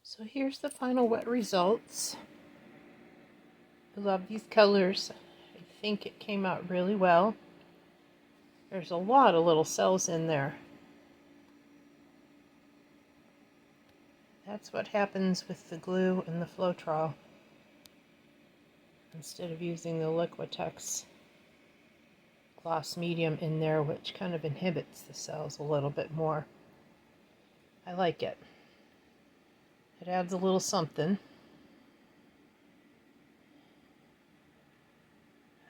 So here's the final wet results. I love these colors. I think it came out really well. There's a lot of little cells in there. That's what happens with the glue and the Floetrol. Instead of using the Liquitex gloss medium in there, which kind of inhibits the cells a little bit more. I like it. It adds a little something.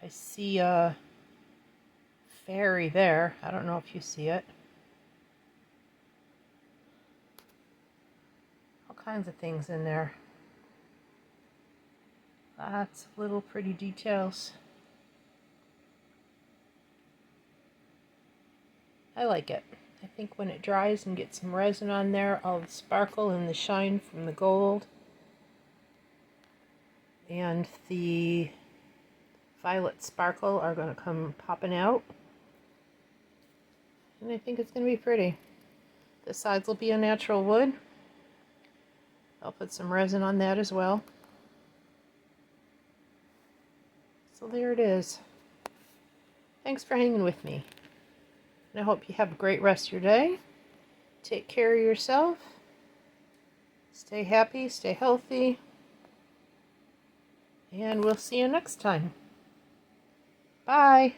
I see a fairy there. I don't know if you see it. All kinds of things in there. Lots of little pretty details. I like it. I think when it dries and gets some resin on there, all the sparkle and the shine from the gold and the violet sparkle are going to come popping out. And I think it's going to be pretty. The sides will be a natural wood. I'll put some resin on that as well. So there it is. Thanks for hanging with me. And I hope you have a great rest of your day. Take care of yourself. Stay happy, stay healthy. And we'll see you next time. Bye.